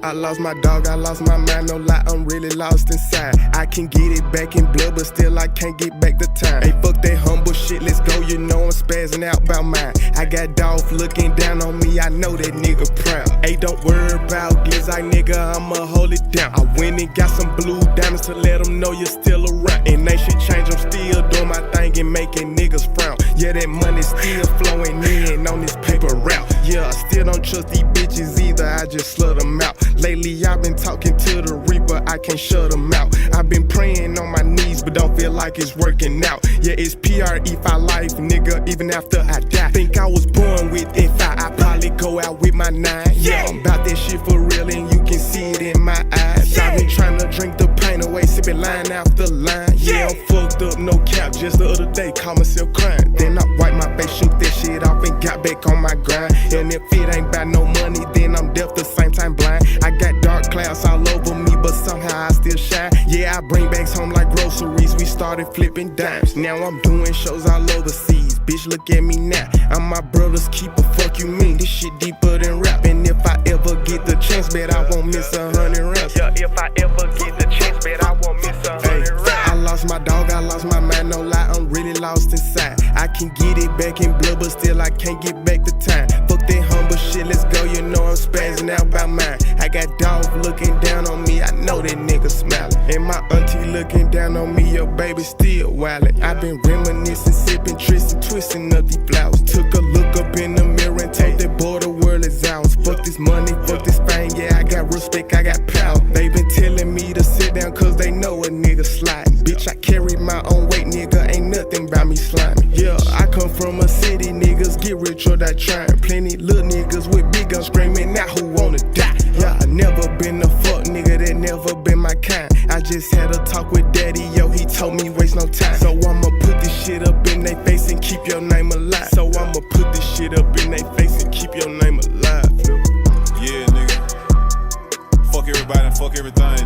I lost my dog, I lost my mind, no lie, I'm really lost inside. I can get it back in blood, but still I can't get back the time. Hey, fuck that humble shit, let's go, you know I'm spazzing out about mine. I got Dolph looking down on me, I know that nigga proud. Hey, don't worry about Glizzy, nigga, I'ma hold it down. I went and got some blue diamonds to let them know you're still around. And they should change, I'm still doing my thing and making niggas frown. Yeah, that money still flowing in on this paper route. Yeah, I still don't trust these bitches either, I just slut them out. Lately I've been talking to the Reaper, I can't shut them out. I've been praying on my knees, but don't feel like it's working out. Yeah, it's PRE for life, nigga, even after I die. Think I was born with F.I., I probably go out with my 9. Yeah, I'm about that shit for real and you can see it in my eyes. I've been trying to drink the pain away, sipping line after line. Yeah, I'm fucked up, no cap, just the other day, caught myself crying. Then I wiped my face, shoot that shit off and got back on my grind. And if it ain't about no money, then I'm deaf the same time blind. I got dark clouds all over me, but somehow I still shine. Yeah, I bring bags home like groceries, we started flipping dimes. Now I'm doing shows all overseas, bitch look at me now. I'm my brother's keeper, fuck you mean, this shit deeper than rap. And if I ever get the chance, bet I won't miss 100 raps. Yeah, if I ever get the chance, bet I won't miss 100 raps. I lost my dog, I lost my mind, no lie, I'm really lost inside. I can get it back in blood, but still I can't get back the time. Fuck that humble shit, let's go, you know I'm spazzing out about mine. I got Dolph looking down on me, I know that nigga smiling. And my auntie looking down on me, your baby still wildin'. I been reminiscing, sipping, twisting, twisting up these flowers. Took a look up in the mirror and told that boy the world is ours. Fuck this money, fuck this fame, yeah, I got respect, I got power. They been telling me to sit down cause they know a nigga sliding. Bitch, I carry my own weight, nigga, ain't nothing about me slimy. Yeah, I come from a city, niggas get rich or die trying. Plenty little niggas with big guns screaming out who wanna die. Yeah, I never been a fuck nigga, that never been my kind. I just had a talk with daddy, yo, he told me waste no time. So I'ma put this shit up in they face and keep your name alive. So I'ma put this shit up in they face and keep your name alive. Yeah, nigga. Fuck everybody and fuck everything.